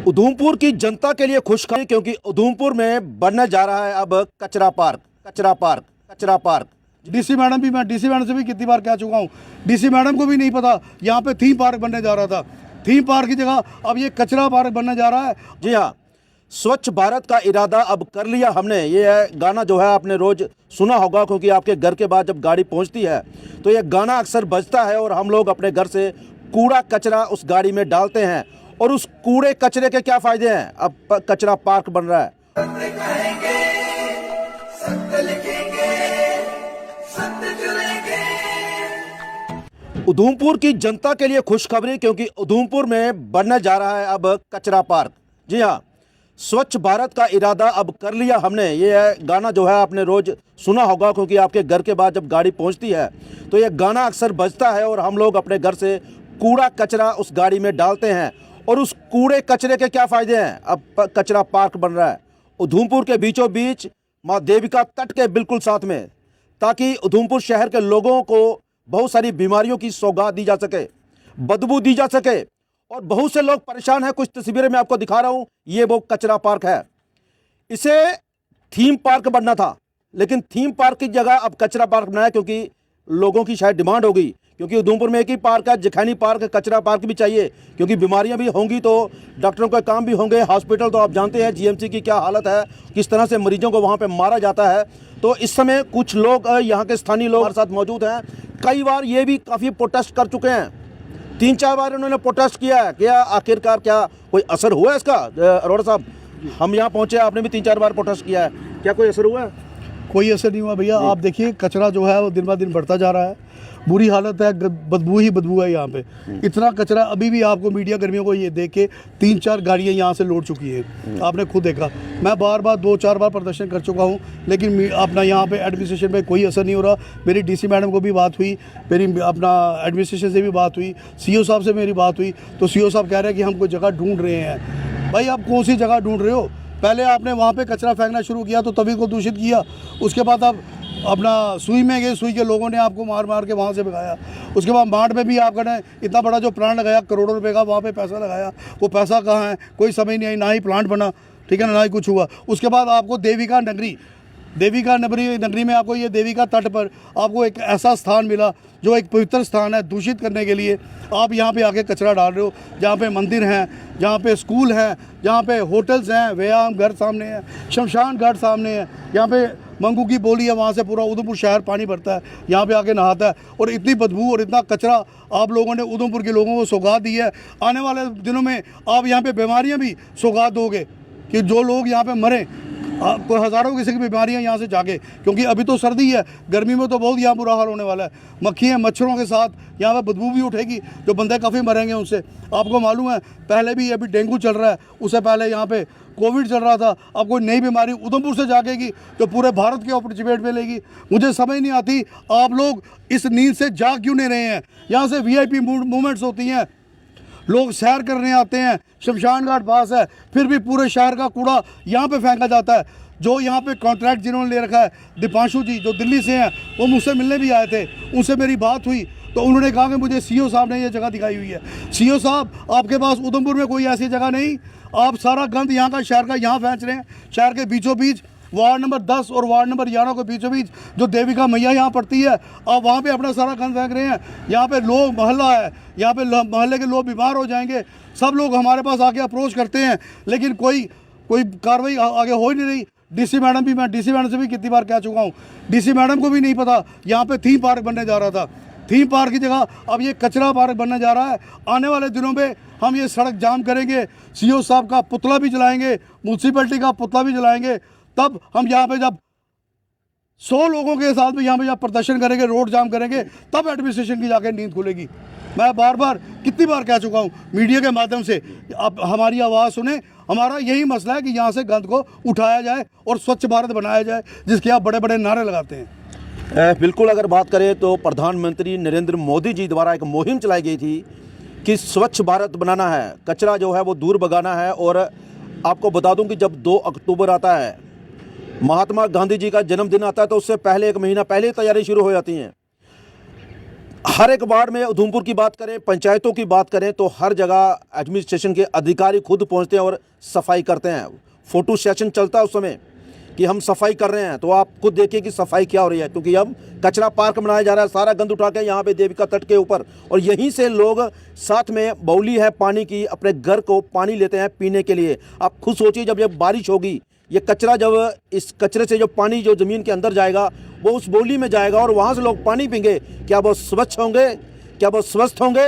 उधमपुर की जनता के लिए खुशखबरी, क्योंकि उधमपुर में बनने जा रहा है अब कचरा पार्क। डीसी मैडम भी, मैं डीसी मैडम से भी कितनी बार कह चुका हूँ। डीसी मैडम को भी नहीं पता यहाँ पे थीम पार्क बनने जा रहा था। थीम पार्क की जगह अब ये कचरा पार्क बनने जा रहा है। जी हाँ, स्वच्छ भारत का इरादा अब कर लिया हमने। ये है गाना जो है आपने रोज सुना होगा, क्योंकि आपके घर के बाद जब गाड़ी पहुंचती है तो ये गाना अक्सर बजता है और हम लोग अपने घर से कूड़ा कचरा उस गाड़ी में डालते हैं। और उस कूड़े कचरे के क्या फायदे हैं? अब कचरा पार्क बन रहा है। उधमपुर की जनता के लिए खुशखबरी, क्योंकि उधमपुर में बनने जा रहा है अब कचरा पार्क। जी हाँ, स्वच्छ भारत का इरादा अब कर लिया हमने। ये है गाना जो है आपने रोज सुना होगा, क्योंकि आपके घर के बाद जब गाड़ी पहुंचती है तो ये गाना अक्सर बजता है और हम लोग अपने घर से कूड़ा कचरा उस गाड़ी में डालते हैं। और उस कूड़े कचरे के क्या फायदे हैं? अब कचरा पार्क बन रहा है उधमपुर के बीचों बीच, माँ देविका तट के बिल्कुल साथ में, ताकि उधमपुर शहर के लोगों को बहुत सारी बीमारियों की सौगात दी जा सके, बदबू दी जा सके। और बहुत से लोग परेशान हैं। कुछ तस्वीरें मैं आपको दिखा रहा हूं। ये वो कचरा पार्क है। इसे थीम पार्क बनना था, लेकिन थीम पार्क की जगह अब कचरा पार्क बनाया, क्योंकि लोगों की शायद डिमांड होगी। क्योंकि उधमपुर में एक ही पार्क है, जखैनी पार्क, कचरा पार्क भी चाहिए, क्योंकि बीमारियां भी होंगी तो डॉक्टरों का काम भी होंगे। हॉस्पिटल तो आप जानते हैं जीएमसी की क्या हालत है, किस तरह से मरीजों को वहां पे मारा जाता है। तो इस समय कुछ लोग, यहाँ के स्थानीय लोग हमारे साथ मौजूद हैं। कई बार ये भी काफ़ी प्रोटेस्ट कर चुके हैं, 3-4 बार उन्होंने प्रोटेस्ट किया है। क्या आखिरकार क्या कोई असर हुआ है इसका? अरोड़ा साहब, हम यहाँ पहुँचे, आपने भी 3-4 बार प्रोटेस्ट किया है, क्या कोई असर हुआ है? कोई असर नहीं हुआ भैया। आप देखिए कचरा जो है वो दिन ब दिन बढ़ता जा रहा है। बुरी हालत है, बदबू ही बदबू है यहाँ पे। इतना कचरा अभी भी आपको मीडिया कर्मियों को ये देख के 3-4 गाड़ियाँ यहाँ से लौट चुकी हैं। आपने खुद देखा। मैं बार 2-4 बार प्रदर्शन कर चुका हूँ, लेकिन अपना यहाँ पे एडमिनिस्ट्रेशन पे कोई असर नहीं हो रहा। मेरी डीसी मैडम को भी बात हुई, मेरी अपना एडमिनिस्ट्रेशन से भी बात हुई, सीओ साहब से मेरी बात हुई, तो सीओ साहब कह रहे हैं कि हम कोई जगह ढूंढ रहे हैं। भाई आप कौन सी जगह ढूंढ रहे हो? पहले आपने वहाँ पे कचरा फेंकना शुरू किया तो तभी को दूषित किया। उसके बाद आप अपना सुई में गए, सुई के लोगों ने आपको मार मार के वहाँ से भगाया। उसके बाद मार्ट में भी आपने इतना बड़ा जो प्लांट लगाया, करोड़ों रुपए का वहाँ पे पैसा लगाया, वो पैसा कहाँ है? कोई समझ नहीं आई। ना ही प्लांट बना, ठीक है ना ही कुछ हुआ। उसके बाद आपको देविका नगरी में आपको ये देविका तट पर आपको एक ऐसा स्थान मिला जो एक पवित्र स्थान है, दूषित करने के लिए आप यहाँ पे आके कचरा डाल रहे हो। जहाँ पे मंदिर हैं, जहाँ पे स्कूल हैं, जहाँ पे होटल्स हैं, व्यायाम घर सामने है, शमशान घाट सामने है, यहाँ पे मंगू की बोली है, वहाँ से पूरा उधमपुर शहर पानी भरता है, यहाँ पे आके नहाता है। और इतनी बदबू और इतना कचरा आप लोगों ने उधमपुर के लोगों को सौगात दी है। आने वाले दिनों में आप यहाँ पे बीमारियाँ भी सौगात दोगे कि जो लोग यहाँ पे मरें, कोई हज़ारों किसी की बीमारियाँ यहाँ से जाके, क्योंकि अभी तो सर्दी है, गर्मी में तो बहुत यहाँ बुरा हाल होने वाला है। मक्खियाँ मच्छरों के साथ यहाँ पे बदबू भी उठेगी, जो बंदे काफ़ी मरेंगे उनसे। आपको मालूम है पहले भी अभी डेंगू चल रहा है, उससे पहले यहाँ पे कोविड चल रहा था। अब कोई नई बीमारी उधमपुर से जागेगी जो पूरे भारत के ऊपर चपेट में लेगी। मुझे समझ नहीं आती आप लोग इस नींद से जाग क्यों नहीं रहे हैं। यहाँ से VIP मूवमेंट्स होती हैं, लोग सैर करने आते हैं, शमशान घाट पास है, फिर भी पूरे शहर का कूड़ा यहाँ पे फेंका जाता है। जो यहाँ पे कॉन्ट्रैक्ट जिन्होंने ले रखा है, दीपांशु जी जो दिल्ली से हैं, वो मुझसे मिलने भी आए थे, उनसे मेरी बात हुई तो उन्होंने कहा कि मुझे सीओ साहब ने ये जगह दिखाई हुई है। सीओ साहब, आपके पास उधमपुर में कोई ऐसी जगह नहीं? आप सारा गंद यहाँ का शहर का यहाँ फेंक रहे हैं। शहर के बीचों बीच वार्ड नंबर 10 और वार्ड नंबर 11 के बीचों बीच जो देविका मैया यहाँ पड़ती है, आप वहाँ पे अपना सारा गंद फेंक रहे हैं। यहाँ पे लोग, मोहल्ला है, यहाँ पे मोहल्ले के लोग बीमार हो जाएंगे। सब लोग हमारे पास आके अप्रोच करते हैं, लेकिन कोई कार्रवाई आगे हो ही नहीं रही। डीसी मैडम भी, मैं डीसी मैडम से भी कितनी बार कह चुका हूँ। डीसी मैडम को भी नहीं पता यहाँ पे थीम पार्क बनने जा रहा था। थीम पार्क की जगह अब ये कचरा पार्क बनने जा रहा है। आने वाले दिनों में हम ये सड़क जाम करेंगे, सीओ साहब का पुतला भी जलाएंगे, म्यूनसिपैलिटी का पुतला भी जलाएंगे। तब हम यहाँ पे जब 100 लोगों के साथ में यहाँ पे जब प्रदर्शन करेंगे, रोड जाम करेंगे, तब एडमिनिस्ट्रेशन की जाके नींद खुलेगी। मैं बार कितनी बार कह चुका हूँ मीडिया के माध्यम से, आप हमारी आवाज़ सुने। हमारा यही मसला है कि यहाँ से गंद को उठाया जाए और स्वच्छ भारत बनाया जाए, जिसके आप बड़े बड़े नारे लगाते हैं। बिल्कुल, अगर बात करें तो प्रधानमंत्री नरेंद्र मोदी जी द्वारा एक मुहिम चलाई गई थी कि स्वच्छ भारत बनाना है, कचरा जो है वो दूर भगाना है। और आपको बता दूं कि जब 2 अक्टूबर आता है, महात्मा गांधी जी का जन्मदिन आता है, तो उससे पहले 1 महीना पहले ही तैयारी शुरू हो जाती हैं। हर एक वार्ड में उधमपुर की बात करें, पंचायतों की बात करें तो हर जगह एडमिनिस्ट्रेशन के अधिकारी खुद पहुंचते हैं और सफाई करते हैं। फोटो सेशन चलता है उस समय कि हम सफाई कर रहे हैं, तो आप खुद देखिए कि सफाई क्या हो रही है, क्योंकि अब कचरा पार्क बनाया जा रहा है, सारा गंद उठा के यहाँ पे देविका तट के ऊपर, और यहीं से लोग साथ में बाउली है पानी की, अपने घर को पानी लेते हैं पीने के लिए। आप खुद सोचिए जब बारिश होगी, ये कचरा जब इस कचरे से जो पानी जो ज़मीन के अंदर जाएगा वो उस बाउली में जाएगा और वहाँ से लोग पानी पीएंगे, क्या वो स्वच्छ होंगे, क्या वो स्वस्थ होंगे,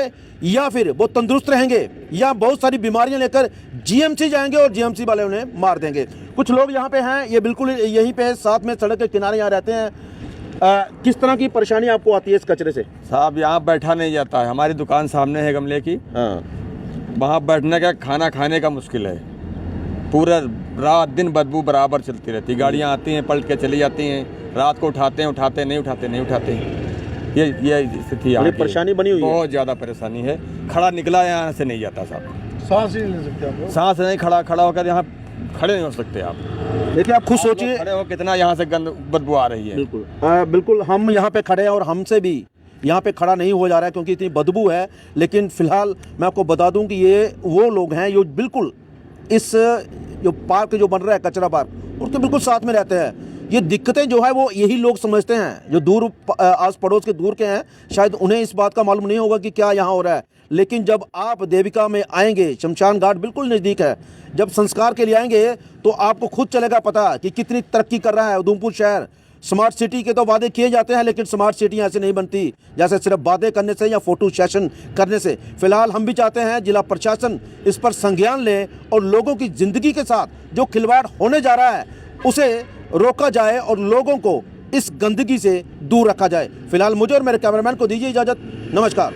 या फिर वो तंदुरुस्त रहेंगे, या बहुत सारी बीमारियां लेकर जीएमसी जाएंगे और जीएमसी वाले उन्हें मार देंगे। कुछ लोग यहाँ पे हैं, ये बिल्कुल यहीं पे साथ में सड़क के किनारे यहाँ रहते हैं। किस तरह की परेशानी आपको आती है इस कचरे से? साहब यहाँ बैठा नहीं जाता है, हमारी दुकान सामने है गमले की, हाँ, वहाँ बैठने का खाना खाने का मुश्किल है। पूरा रात दिन बदबू बराबर चलती रहती, गाड़ियाँ आती हैं पलट के चली जाती हैं, रात को उठाते हैं नहीं उठाते। ये स्थिति यहाँ की परेशानी बनी हुई है, बहुत ज़्यादा परेशानी है। खड़ा निकला यहाँ से नहीं जाता साहब, सांस ही नहीं ले सकते आप लोग। सांस नहीं, खड़ा होकर यहाँ खड़े नहीं हो सकते आप। देखिए आप खुद सोचिए, खड़े हो कितना यहाँ से गंद बदबू आ रही है। बिल्कुल हम यहाँ पे खड़े हैं और हमसे भी यहाँ पे खड़ा नहीं हो जा रहा है क्योंकि इतनी बदबू है। लेकिन फिलहाल मैं आपको बता दूं कि ये वो लोग हैं जो बिल्कुल इस जो पार्क जो बन रहा है कचरा पार्क, उसके बिल्कुल साथ में रहते हैं। ये दिक्कतें जो है वो यही लोग समझते हैं जो दूर आस पड़ोस के दूर के हैं, शायद उन्हें इस बात का मालूम नहीं होगा कि क्या यहाँ हो रहा है। लेकिन जब आप देविका में आएंगे, शमशान घाट बिल्कुल नज़दीक है, जब संस्कार के लिए आएंगे तो आपको खुद चलेगा पता कि कितनी तरक्की कर रहा है उधमपुर शहर। स्मार्ट सिटी के तो वादे किए जाते हैं, लेकिन स्मार्ट सिटी ऐसे नहीं बनती जैसे सिर्फ वादे करने से या फोटो सेशन करने से। फिलहाल हम भी चाहते हैं जिला प्रशासन इस पर संज्ञान ले और लोगों की ज़िंदगी के साथ जो खिलवाड़ होने जा रहा है उसे रोका जाए और लोगों को इस गंदगी से दूर रखा जाए। फिलहाल मुझे और मेरे कैमरामैन को दीजिए इजाज़त। नमस्कार।